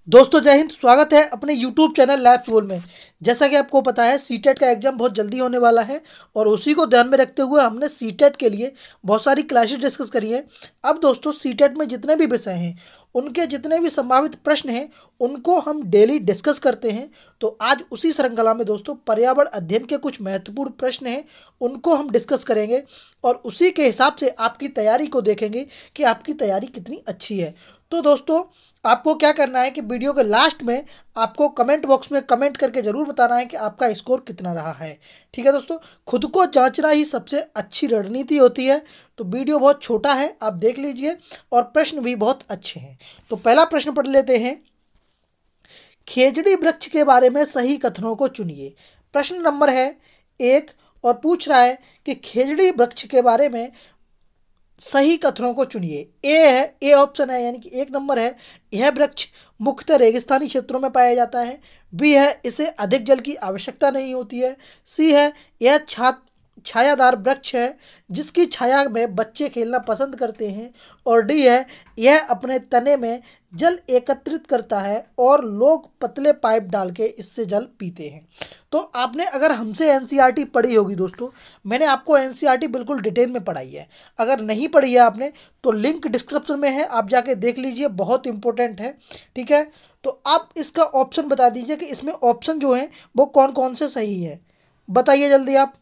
दोस्तों जय हिंद। स्वागत है अपने YouTube चैनल लैब फ्यूल में। जैसा कि आपको पता है सीटेट का एग्जाम बहुत जल्दी होने वाला है और उसी को ध्यान में रखते हुए हमने सीटेट के लिए बहुत सारी क्लासेस डिस्कस करी है। अब दोस्तों सीटेट में जितने भी विषय हैं उनके जितने भी संभावित प्रश्न हैं उनको हम डेली डिस्कस करते हैं। तो आज उसी श्रृंखला में दोस्तों पर्यावरण अध्ययन के कुछ महत्वपूर्ण प्रश्न हैं उनको हम डिस्कस करेंगे और उसी के हिसाब से आपकी तैयारी को देखेंगे कि आपकी तैयारी कितनी अच्छी है। तो दोस्तों आपको क्या करना है कि वीडियो के लास्ट में आपको कमेंट बॉक्स में कमेंट करके ज़रूर बताना है कि आपका स्कोर कितना रहा है। ठीक है दोस्तों, खुद को जांचना ही सबसे अच्छी रणनीति होती है। तो वीडियो बहुत छोटा है, आप देख लीजिए और प्रश्न भी बहुत अच्छे हैं। तो पहला प्रश्न पढ़ लेते हैं। खेजड़ी वृक्ष के बारे में सही कथनों को चुनिए। प्रश्न नंबर है 1 और पूछ रहा है कि खेजड़ी वृक्ष के बारे में सही कथनों को चुनिए। ए ऑप्शन है यानी कि 1 नंबर है, यह वृक्ष मुख्यतः रेगिस्तानी क्षेत्रों में पाया जाता है। बी है, इसे अधिक जल की आवश्यकता नहीं होती है। सी है, यह छायादार वृक्ष है जिसकी छाया में बच्चे खेलना पसंद करते हैं। और डी है, यह अपने तने में जल एकत्रित करता है और लोग पतले पाइप डाल के इससे जल पीते हैं। तो आपने अगर हमसे एनसीईआरटी पढ़ी होगी दोस्तों, मैंने आपको एनसीईआरटी बिल्कुल डिटेल में पढ़ाई है। अगर नहीं पढ़ी है आपने तो लिंक डिस्क्रिप्शन में है, आप जाके देख लीजिए, बहुत इंपॉर्टेंट है। ठीक है, तो आप इसका ऑप्शन बता दीजिए कि इसमें ऑप्शन जो है वो कौन कौन से सही है, बताइए जल्दी आप।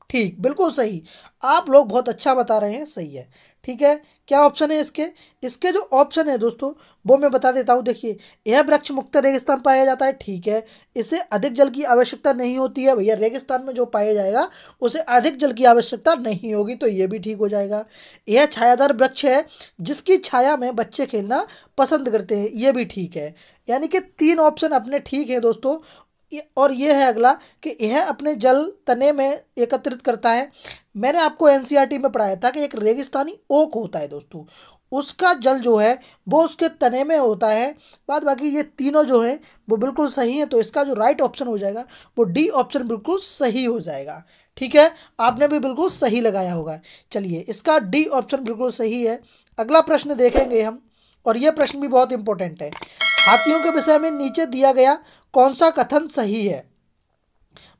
ठीक, बिल्कुल सही। आप लोग बहुत अच्छा बता रहे हैं, सही है। ठीक है, क्या ऑप्शन है इसके? इसके जो ऑप्शन है दोस्तों वो मैं बता देता हूँ। देखिए, यह वृक्ष मुख्यतः रेगिस्तान पाया जाता है। ठीक है, इसे अधिक जल की आवश्यकता नहीं होती है। भैया रेगिस्तान में जो पाया जाएगा उसे अधिक जल की आवश्यकता नहीं होगी, तो ये भी ठीक हो जाएगा। यह छायादार वृक्ष है जिसकी छाया में बच्चे खेलना पसंद करते हैं, ये भी ठीक है। यानी कि 3 ऑप्शन अपने ठीक है दोस्तों। और ये है अगला कि यह अपने जल तने में एकत्रित करता है। मैंने आपको एनसीईआरटी में पढ़ाया था कि एक रेगिस्तानी ओक होता है दोस्तों, उसका जल जो है वो उसके तने में होता है। बाद बाकी ये तीनों जो हैं वो बिल्कुल सही हैं, तो इसका जो राइट ऑप्शन हो जाएगा वो डी ऑप्शन बिल्कुल सही हो जाएगा। ठीक है, आपने भी बिल्कुल सही लगाया होगा। चलिए, इसका डी ऑप्शन बिल्कुल सही है। अगला प्रश्न देखेंगे हम, और यह प्रश्न भी बहुत इंपॉर्टेंट है। हाथियों के विषय में नीचे दिया गया कौन सा कथन सही है?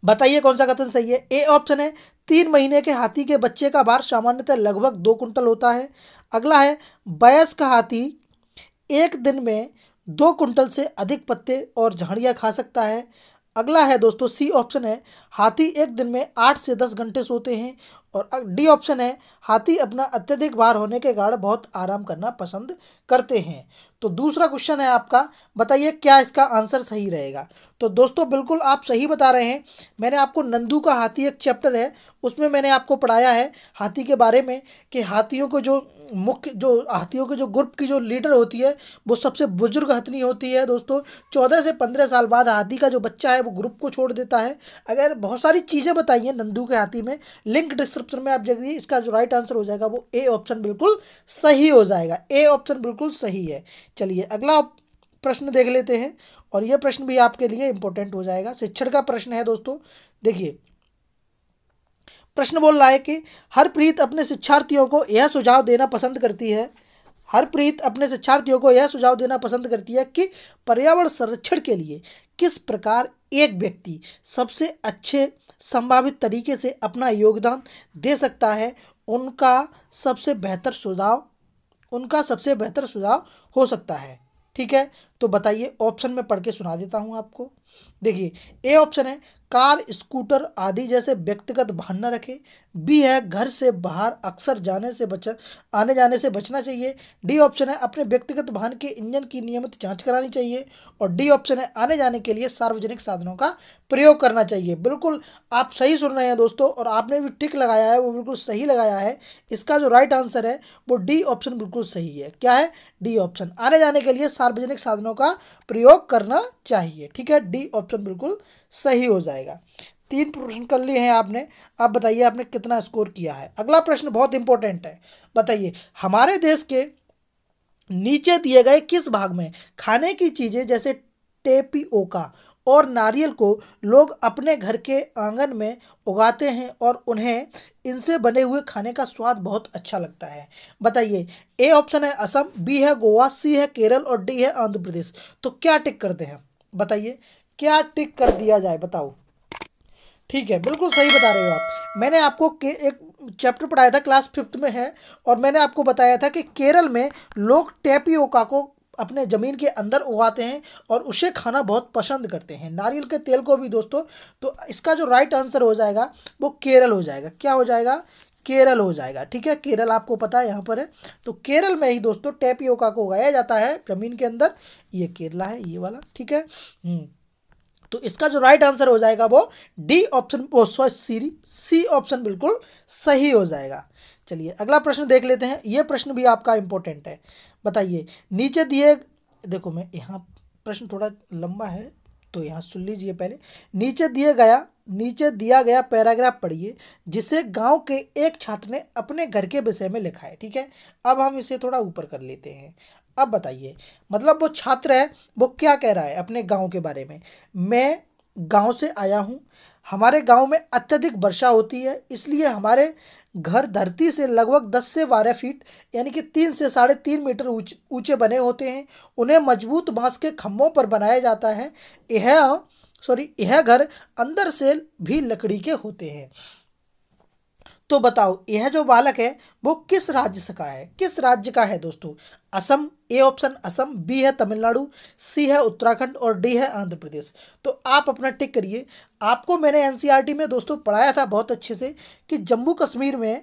बताइए कौन सा कथन सही है। ए ऑप्शन है, 3 महीने के हाथी के बच्चे का भार सामान्यतः लगभग 2 कुंटल होता है। अगला है, वयस्क हाथी एक दिन में 2 कुंटल से अधिक पत्ते और झाड़ियाँ खा सकता है। अगला है दोस्तों, सी ऑप्शन है, हाथी एक दिन में 8 से 10 घंटे सोते हैं। और डी ऑप्शन है, हाथी अपना अत्यधिक भार होने के कारण बहुत आराम करना पसंद करते हैं। तो दूसरा क्वेश्चन है आपका, बताइए क्या इसका आंसर सही रहेगा। तो दोस्तों बिल्कुल आप सही बता रहे हैं। मैंने आपको नंदू का हाथी एक चैप्टर है उसमें मैंने आपको पढ़ाया है हाथी के बारे में कि हाथियों को जो मुख्य जो हाथियों के जो ग्रुप की जो लीडर होती है वो सबसे बुजुर्ग हथनी होती है दोस्तों। 14 से 15 साल बाद हाथी का जो बच्चा है वो ग्रुप को छोड़ देता है। अगर बहुत सारी चीज़ें बताई हैं नंदू के हाथी में, लिंक डिस्क्रिप्शन में आप देखिए। इसका जो राइट आंसर हो जाएगा वो ए ऑप्शन बिल्कुल सही हो जाएगा। ए ऑप्शन बिल्कुल सही है। चलिए अगला प्रश्न देख लेते हैं, और यह प्रश्न भी आपके लिए इंपॉर्टेंट हो जाएगा। शिक्षण का प्रश्न है दोस्तों। देखिए, प्रश्न बोल रहा है कि हरप्रीत अपने शिक्षार्थियों को यह सुझाव देना पसंद करती है। हरप्रीत अपने शिक्षार्थियों को यह सुझाव देना पसंद करती है कि पर्यावरण संरक्षण के लिए किस प्रकार एक व्यक्ति सबसे अच्छे संभावित तरीके से अपना योगदान दे सकता है। उनका सबसे बेहतर सुझाव उनका सबसे बेहतर सुझाव हो सकता है। ठीक है, तो बताइए, ऑप्शन में पढ़ के सुना देता हूँ आपको। देखिए, ए ऑप्शन है, कार स्कूटर आदि जैसे व्यक्तिगत वाहन न रखें। बी है, घर से बाहर अक्सर आने जाने से बचना चाहिए। डी ऑप्शन है, अपने व्यक्तिगत वाहन के इंजन की नियमित जांच करानी चाहिए। और डी ऑप्शन है, आने जाने के लिए सार्वजनिक साधनों का प्रयोग करना चाहिए। बिल्कुल आप सही सुन रहे हैं दोस्तों, और आपने भी टिक लगाया है वो बिल्कुल सही लगाया है। इसका जो राइट आंसर है वो डी ऑप्शन बिल्कुल सही है। क्या है? डी ऑप्शन, आने जाने के लिए सार्वजनिक साधनों का प्रयोग करना चाहिए। ठीक है, डी ऑप्शन बिल्कुल सही हो जाएगा। 3 प्रश्न कर लिए हैं आपने। अब बताइए आपने कितना स्कोर किया है। अगला प्रश्न बहुत इंपॉर्टेंट है। बताइए, हमारे देश के नीचे दिए गए किस भाग में खाने की चीजें जैसे टेपिओका और नारियल को लोग अपने घर के आंगन में उगाते हैं और उन्हें इनसे बने हुए खाने का स्वाद बहुत अच्छा लगता है। बताइए, ए ऑप्शन है असम, बी है गोवा, सी है केरल और डी है आंध्र प्रदेश। तो क्या टिक करते हैं, बताइए क्या टिक कर दिया जाए, बताओ। ठीक है, बिल्कुल सही बता रहे हो आप। मैंने आपको एक चैप्टर पढ़ाया था, क्लास 5th में है, और मैंने आपको बताया था कि केरल में लोग टेपियोका को अपने ज़मीन के अंदर उगाते हैं और उसे खाना बहुत पसंद करते हैं, नारियल के तेल को भी दोस्तों। तो इसका जो राइट आंसर हो जाएगा वो केरल हो जाएगा। क्या हो जाएगा, केरल हो जाएगा। ठीक है, केरल आपको पता है यहाँ पर है, तो केरल में ही दोस्तों टेपियोका को उगाया जाता है ज़मीन के अंदर। ये केरला है ये वाला। ठीक है। तो इसका जो राइट आंसर हो जाएगा वो डी ऑप्शन, वो सॉरी सी ऑप्शन बिल्कुल सही हो जाएगा। चलिए अगला प्रश्न देख लेते हैं, ये प्रश्न भी आपका इंपॉर्टेंट है। बताइए, नीचे दिए, देखो मैं यहाँ प्रश्न थोड़ा लंबा है तो यहाँ सुन लीजिए पहले। नीचे दिया गया पैराग्राफ पढ़िए जिसे गांव के एक छात्र ने अपने घर के विषय में लिखा है। ठीक है, अब हम इसे थोड़ा ऊपर कर लेते हैं। अब बताइए, मतलब वो छात्र है वो क्या कह रहा है अपने गांव के बारे में। मैं गांव से आया हूँ, हमारे गांव में अत्यधिक वर्षा होती है, इसलिए हमारे घर धरती से लगभग 10 से 12 फीट यानी कि 3 से 3.5 मीटर ऊंचे बने होते हैं। उन्हें मजबूत बांस के खम्भों पर बनाया जाता है। यह घर अंदर से भी लकड़ी के होते हैं। तो बताओ, यह जो बालक है वो किस राज्य से का है, किस राज्य का है दोस्तों। Assam, A option Assam, B है तमिलनाडु, सी है उत्तराखंड और डी है आंध्र प्रदेश। तो आप अपना टिक करिए। आपको मैंने एनसीईआरटी में दोस्तों पढ़ाया था बहुत अच्छे से कि जम्मू कश्मीर में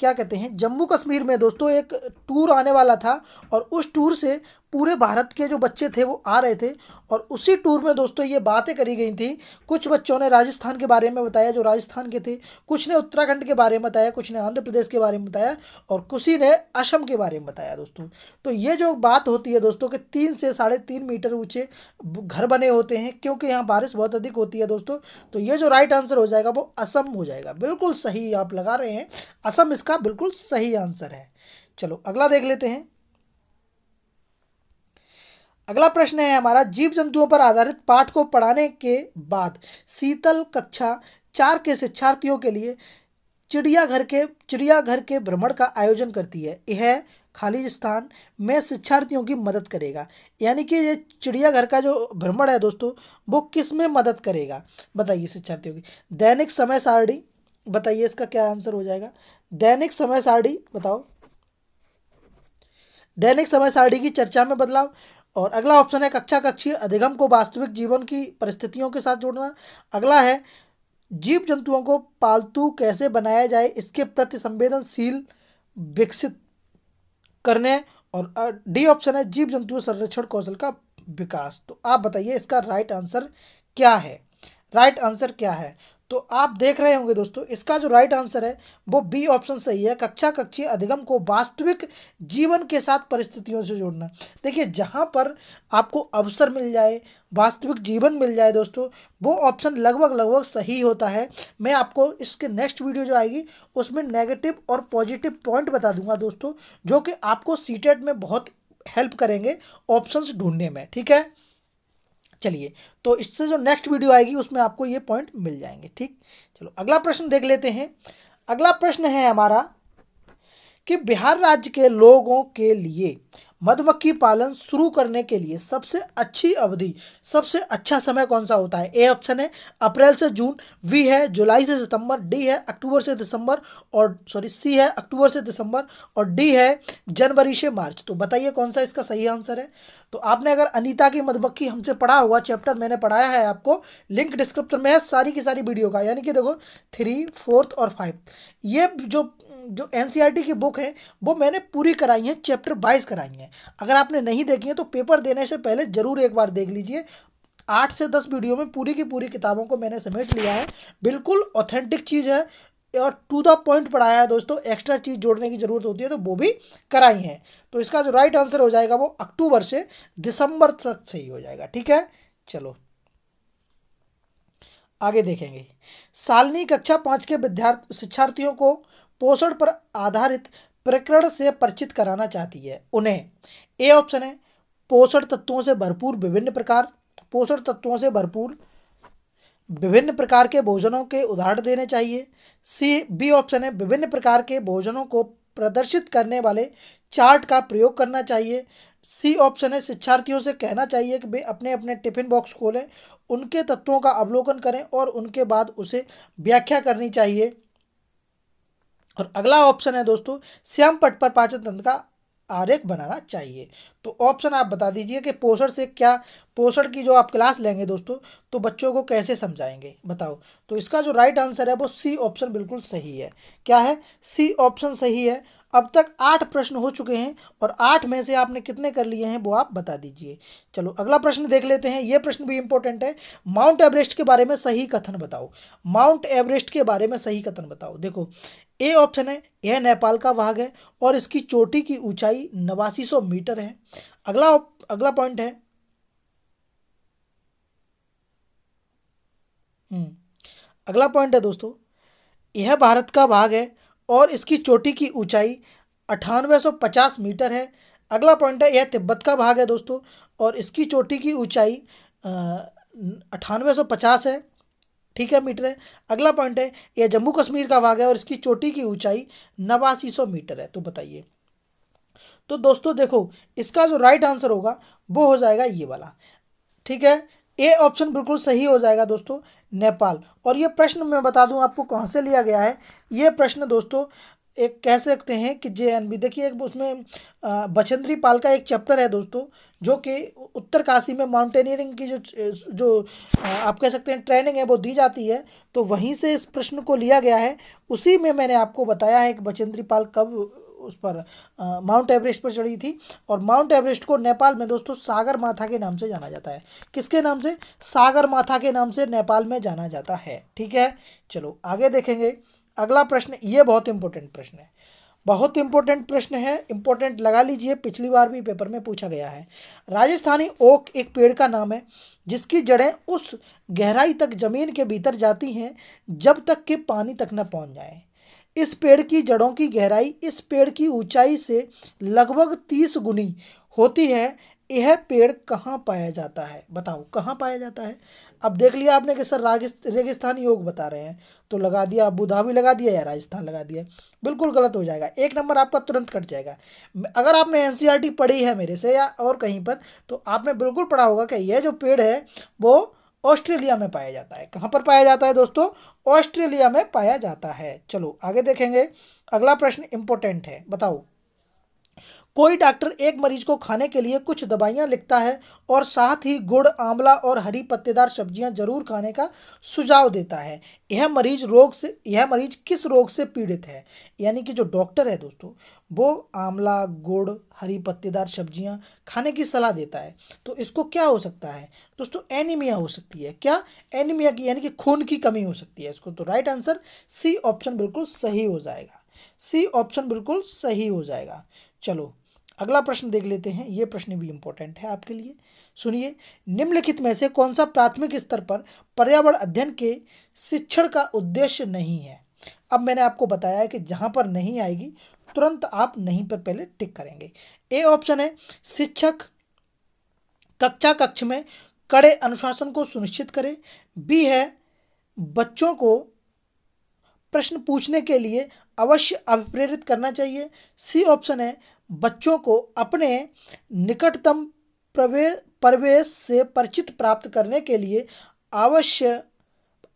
क्या कहते हैं, जम्मू कश्मीर में दोस्तों एक टूर आने वाला था और उस टूर से पूरे भारत के जो बच्चे थे वो आ रहे थे। और उसी टूर में दोस्तों ये बातें करी गई थी। कुछ बच्चों ने राजस्थान के बारे में बताया जो राजस्थान के थे, कुछ ने उत्तराखंड के बारे में बताया, कुछ ने आंध्र प्रदेश के बारे में बताया और किसी ने असम के बारे में बताया दोस्तों। तो ये जो बात होती है दोस्तों कि 3 से 3.5 मीटर ऊंचे घर बने होते हैं क्योंकि यहाँ बारिश बहुत अधिक होती है दोस्तों। तो ये जो राइट आंसर हो जाएगा वो असम हो जाएगा। बिल्कुल सही आप लगा रहे हैं, असम इसका बिल्कुल सही आंसर है। चलो अगला देख लेते हैं। अगला प्रश्न है हमारा, जीव जंतुओं पर आधारित पाठ को पढ़ाने के बाद शीतल कक्षा 4 के शिक्षार्थियों के लिए चिड़ियाघर के भ्रमण का आयोजन करती है। यह खाली स्थान में शिक्षार्थियों की मदद करेगा। यानी कि ये चिड़ियाघर का जो भ्रमण है दोस्तों वो किस में मदद करेगा, बताइए शिक्षार्थियों की। दैनिक समय सारणी, बताइए इसका क्या आंसर हो जाएगा। दैनिक समय सारणी बताओ, दैनिक समय सारणी की चर्चा में बदलाव। और अगला ऑप्शन है कक्षा कक्षीय अधिगम को वास्तविक जीवन की परिस्थितियों के साथ जोड़ना। अगला है जीव जंतुओं को पालतू कैसे बनाया जाए इसके प्रति संवेदनशील विकसित करने। और डी ऑप्शन है जीव जंतु संरक्षण कौशल का विकास। तो आप बताइए इसका राइट आंसर क्या है, राइट आंसर क्या है। तो आप देख रहे होंगे दोस्तों इसका जो राइट आंसर है वो बी ऑप्शन सही है, कक्षा कक्षीय अधिगम को वास्तविक जीवन के साथ परिस्थितियों से जोड़ना। देखिए जहाँ पर आपको अवसर मिल जाए, वास्तविक जीवन मिल जाए दोस्तों, वो ऑप्शन लगभग लगभग सही होता है। मैं आपको इसके नेक्स्ट वीडियो जो आएगी उसमें नेगेटिव और पॉजिटिव पॉइंट बता दूंगा दोस्तों, जो कि आपको सीटेट में बहुत हेल्प करेंगे ऑप्शंस ढूंढने में। ठीक है, चलिए तो इससे जो नेक्स्ट वीडियो आएगी उसमें आपको ये पॉइंट मिल जाएंगे। ठीक, चलो अगला प्रश्न देख लेते हैं। अगला प्रश्न है हमारा कि बिहार राज्य के लोगों के लिए मधुमक्खी पालन शुरू करने के लिए सबसे अच्छी अवधि, सबसे अच्छा समय कौन सा होता है। ए ऑप्शन है अप्रैल से जून, बी है जुलाई से सितंबर, डी है अक्टूबर से दिसंबर और सी है अक्टूबर से दिसंबर और डी है जनवरी से मार्च। तो बताइए कौन सा इसका सही आंसर है। तो आपने अगर अनीता की मधुमक्खी हमसे पढ़ा हुआ चैप्टर मैंने पढ़ाया है आपको, लिंक डिस्क्रिप्शन में है सारी की सारी वीडियो का, यानी कि देखो 3, 4 और 5 ये जो एनसीईआरटी की बुक है वो मैंने पूरी कराई है, चैप्टर 22 कराई है। अगर आपने नहीं देखी है तो पेपर देने से पहले ज़रूर एक बार देख लीजिए। 8 से 10 वीडियो में पूरी की पूरी किताबों को मैंने समेट लिया है। बिल्कुल ऑथेंटिक चीज़ है और टू द पॉइंट पढ़ाया है दोस्तों। एक्स्ट्रा चीज़ जोड़ने की ज़रूरत होती है तो वो भी कराई है। तो इसका जो राइट आंसर हो जाएगा वो अक्टूबर से दिसंबर तक सही हो जाएगा। ठीक है, चलो आगे देखेंगे। सालनी कक्षा 5 के शिक्षार्थियों को पोषण पर आधारित प्रकरण से परिचित कराना चाहती है। उन्हें ए ऑप्शन है पोषण तत्वों से भरपूर विभिन्न प्रकार पोषण तत्वों से भरपूर, विभिन्न प्रकार के भोजनों के उदाहरण देने चाहिए। सी बी ऑप्शन है, विभिन्न प्रकार के भोजनों को प्रदर्शित करने वाले चार्ट का प्रयोग करना चाहिए। सी ऑप्शन है, शिक्षार्थियों से कहना चाहिए कि वे अपने अपने टिफिन बॉक्स खोलें, उनके तत्वों का अवलोकन करें और उनके बाद उसे व्याख्या करनी चाहिए। और अगला ऑप्शन है दोस्तों, श्याम पट्ट पर पाचन तंत्र का आरेख बनाना चाहिए। तो ऑप्शन आप बता दीजिए कि पोषण से क्या, पोषण की जो आप क्लास लेंगे दोस्तों तो बच्चों को कैसे समझाएंगे, बताओ। तो इसका जो राइट आंसर है वो सी ऑप्शन बिल्कुल सही है। क्या है? सी ऑप्शन सही है। अब तक 8 प्रश्न हो चुके हैं और 8 में से आपने कितने कर लिए हैं वो आप बता दीजिए। चलो अगला प्रश्न देख लेते हैं। ये प्रश्न भी इंपॉर्टेंट है। माउंट एवरेस्ट के बारे में सही कथन बताओ। माउंट एवरेस्ट के बारे में सही कथन बताओ। देखो, ए ऑप्शन है, यह नेपाल का भाग है और इसकी चोटी की ऊंचाई 8900 मीटर है। अगला अगला पॉइंट है, अगला पॉइंट है दोस्तों, यह भारत का भाग है और इसकी चोटी की ऊंचाई 9850 मीटर है। अगला पॉइंट है, यह तिब्बत का भाग है दोस्तों और इसकी चोटी की ऊंचाई 9850 है, ठीक है, मीटर है। अगला पॉइंट है, यह जम्मू कश्मीर का भाग है और इसकी चोटी की ऊंचाई 8900 मीटर है। तो बताइए। तो दोस्तों देखो, इसका जो राइट आंसर होगा वो हो जाएगा ये वाला, ठीक है। ए ऑप्शन बिल्कुल सही हो जाएगा दोस्तों, नेपाल। और ये प्रश्न मैं बता दूं आपको कहाँ से लिया गया है। ये प्रश्न दोस्तों एक कह सकते हैं कि JNB, देखिए एक उसमें बचेंद्री पाल का एक चैप्टर है दोस्तों, जो कि उत्तर काशी में माउंटेनियरिंग की जो आप कह सकते हैं ट्रेनिंग है वो दी जाती है। तो वहीं से इस प्रश्न को लिया गया है। उसी में मैंने आपको बताया है कि बचेंद्री पाल कब उस पर माउंट एवरेस्ट पर चढ़ी थी। और माउंट एवरेस्ट को नेपाल में दोस्तों सागर माथा के नाम से जाना जाता है। किसके नाम से? सागर माथा के नाम से नेपाल में जाना जाता है, ठीक है। चलो आगे देखेंगे। अगला प्रश्न, ये बहुत इंपॉर्टेंट प्रश्न है, बहुत इंपॉर्टेंट प्रश्न है, इंपॉर्टेंट लगा लीजिए, पिछली बार भी पेपर में पूछा गया है। राजस्थानी ओक एक पेड़ का नाम है जिसकी जड़ें उस गहराई तक जमीन के भीतर जाती हैं जब तक कि पानी तक न पहुंच जाए। इस पेड़ की जड़ों की गहराई इस पेड़ की ऊंचाई से लगभग 30 गुनी होती है। यह पेड़ कहाँ पाया जाता है? बताओ कहाँ पाया जाता है। अब देख लिया आपने कि सर रेगिस्तानी योग बता रहे हैं, तो लगा दिया अबू धाबी लगा दिया या राजस्थान लगा दिया, बिल्कुल गलत हो जाएगा। 1 नंबर आपका तुरंत कट जाएगा। अगर आपने एनसीईआरटी पढ़ी है मेरे से या और कहीं पर, तो आपने बिल्कुल पढ़ा होगा कि यह जो पेड़ है वो ऑस्ट्रेलिया में पाया जाता है। कहाँ पर पाया जाता है दोस्तों? ऑस्ट्रेलिया में पाया जाता है। चलो आगे देखेंगे। अगला प्रश्न इंपॉर्टेंट है, बताओ। कोई डॉक्टर एक मरीज को खाने के लिए कुछ दवाइयाँ लिखता है और साथ ही गुड़, आंवला और हरी पत्तेदार सब्जियां जरूर खाने का सुझाव देता है। यह मरीज किस रोग से पीड़ित है? यानी कि जो डॉक्टर है दोस्तों वो आंवला, गुड़, हरी पत्तेदार सब्जियां खाने की सलाह देता है। तो इसको क्या हो सकता है दोस्तों? एनीमिया हो सकती है। क्या? एनीमिया की, यानी कि खून की कमी हो सकती है इसको। तो राइट आंसर सी ऑप्शन बिल्कुल सही हो जाएगा। सी ऑप्शन बिल्कुल सही हो जाएगा। चलो अगला प्रश्न देख लेते हैं। ये प्रश्न भी इंपॉर्टेंट है आपके लिए, सुनिए। निम्नलिखित में से कौन सा प्राथमिक स्तर पर पर्यावरण अध्ययन के शिक्षण का उद्देश्य नहीं है? अब मैंने आपको बताया है कि जहां पर नहीं आएगी तुरंत आप नहीं पर पहले टिक करेंगे। ए ऑप्शन है, शिक्षक कक्ष में कड़े अनुशासन को सुनिश्चित करे। बी है, बच्चों को प्रश्न पूछने के लिए अवश्य अभिप्रेरित करना चाहिए। सी ऑप्शन है, बच्चों को अपने निकटतम परिवेश से परिचित प्राप्त करने के लिए अवश्य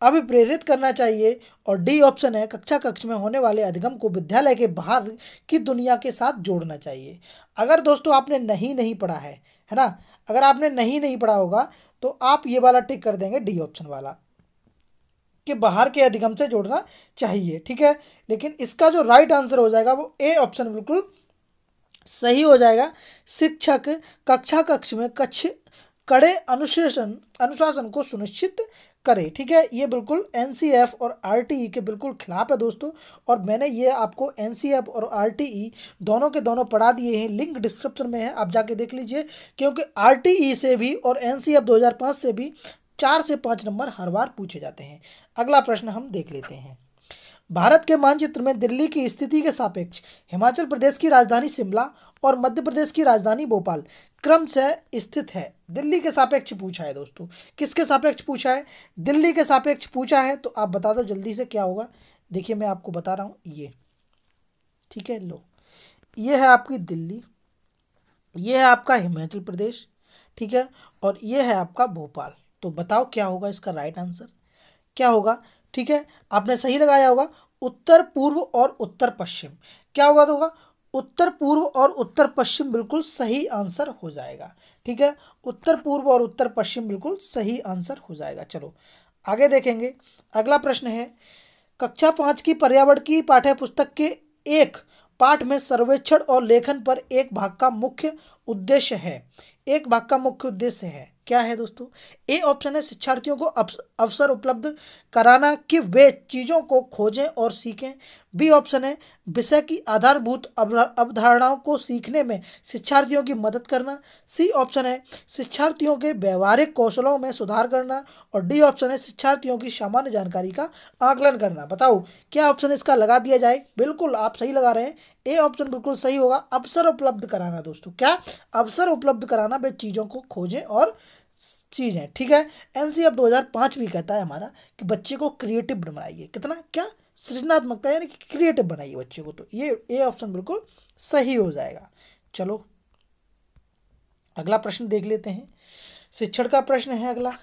अभिप्रेरित करना चाहिए। और डी ऑप्शन है, कक्ष में होने वाले अधिगम को विद्यालय के बाहर की दुनिया के साथ जोड़ना चाहिए। अगर दोस्तों आपने नहीं पढ़ा है ना, अगर आपने नहीं पढ़ा होगा तो आप ये वाला टिक कर देंगे, डी ऑप्शन वाला, कि बाहर के अधिगम से जोड़ना चाहिए, ठीक है। लेकिन इसका जो राइट आंसर हो जाएगा वो ए ऑप्शन बिल्कुल सही हो जाएगा। शिक्षक कक्ष में कड़े अनुशासन को सुनिश्चित करे, ठीक है। ये बिल्कुल एनसीएफ और आरटीई के बिल्कुल खिलाफ है दोस्तों। और मैंने ये आपको एनसीएफ और आरटीई दोनों के दोनों पढ़ा दिए हैं, लिंक डिस्क्रिप्शन में है, आप जाके देख लीजिए। क्योंकि आरटीई से भी और एनसीएफ 2005 से भी 4 से 5 नंबर हर बार पूछे जाते हैं। अगला प्रश्न हम देख लेते हैं। भारत के मानचित्र में दिल्ली की स्थिति के सापेक्ष हिमाचल प्रदेश की राजधानी शिमला और मध्य प्रदेश की राजधानी भोपाल क्रम से स्थित है? दिल्ली के सापेक्ष पूछा है दोस्तों। किसके सापेक्ष पूछा है? दिल्ली के सापेक्ष पूछा है। तो आप बता दो जल्दी से क्या होगा। देखिए मैं आपको बता रहा हूँ ये, ठीक है, लो, ये है आपकी दिल्ली, ये है आपका हिमाचल प्रदेश, ठीक है, और ये है आपका भोपाल। तो बताओ क्या होगा इसका राइट आंसर, क्या होगा? ठीक है, आपने सही लगाया होगा, उत्तर पूर्व और उत्तर पश्चिम। क्या होगा तो होगा उत्तर पूर्व और उत्तर पश्चिम, बिल्कुल सही आंसर हो जाएगा। ठीक है, उत्तर पूर्व और उत्तर पश्चिम बिल्कुल सही आंसर हो जाएगा। चलो आगे देखेंगे। अगला प्रश्न है, कक्षा 5 की पर्यावरण की पाठ्य पुस्तक के एक पाठ में सर्वेक्षण और लेखन पर एक भाग का मुख्य उद्देश्य है। एक भाग का मुख्य उद्देश्य है, क्या है दोस्तों? ए ऑप्शन है शिक्षार्थियों को अवसर उपलब्ध कराना कि वे चीज़ों को खोजें और सीखें। बी ऑप्शन है विषय की आधारभूत अवधारणाओं को सीखने में शिक्षार्थियों की मदद करना। सी ऑप्शन है शिक्षार्थियों के व्यवहारिक कौशलों में सुधार करना। और डी ऑप्शन है शिक्षार्थियों की सामान्य जानकारी का आकलन करना। बताओ क्या ऑप्शन इसका लगा दिया जाए? बिल्कुल आप सही लगा रहे हैं, ए ऑप्शन बिल्कुल सही होगा, अवसर उपलब्ध कराना दोस्तों। क्या? अवसर उपलब्ध कराना, वे चीज़ों को खोजें और चीज़ें। ठीक है, एनसीएफ 2005 भी कहता है हमारा कि बच्चे को क्रिएटिव बनाइए। कितना? क्या? सृजनात्मकता, यानी कि क्रिएटिव बनाइए बच्चे को। तो ये ए ऑप्शन बिल्कुल सही हो जाएगा। चलो अगला प्रश्न देख लेते हैं। शिक्षण का प्रश्न है अगला।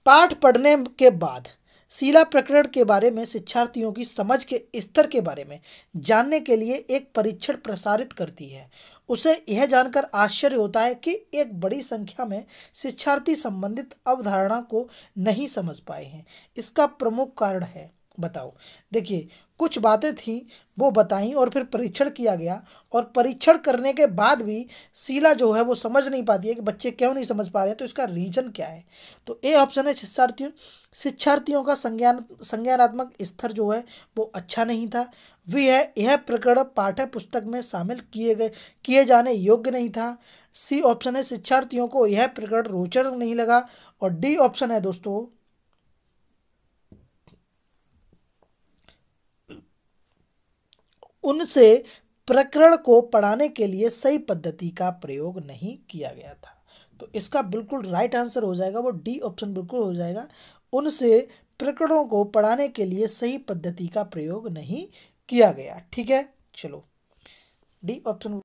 पाठ पढ़ने के बाद शीला प्रकरण के बारे में शिक्षार्थियों की समझ के स्तर के बारे में जानने के लिए एक परीक्षण प्रसारित करती है। उसे यह जानकर आश्चर्य होता है कि एक बड़ी संख्या में शिक्षार्थी संबंधित अवधारणा को नहीं समझ पाए हैं। इसका प्रमुख कारण है, बताओ। देखिए कुछ बातें थी वो बताई और फिर परीक्षण किया गया, और परीक्षण करने के बाद भी शीला जो है वो समझ नहीं पाती है कि बच्चे क्यों नहीं समझ पा रहे हैं। तो इसका रीजन क्या है? तो ए ऑप्शन है शिक्षार्थियों का संज्ञानात्मक स्तर जो है वो अच्छा नहीं था। वी है यह प्रकरण पाठ्य पुस्तक में शामिल किए जाने योग्य नहीं था। सी ऑप्शन है शिक्षार्थियों को यह प्रकरण रोचक नहीं लगा। और डी ऑप्शन है दोस्तों उनसे प्रकरण को पढ़ाने के लिए सही पद्धति का प्रयोग नहीं किया गया था। तो इसका बिल्कुल राइट आंसर हो जाएगा वो डी ऑप्शन बिल्कुल हो जाएगा। उनसे प्रकरणों को पढ़ाने के लिए सही पद्धति का प्रयोग नहीं किया गया। ठीक है, चलो डी ऑप्शन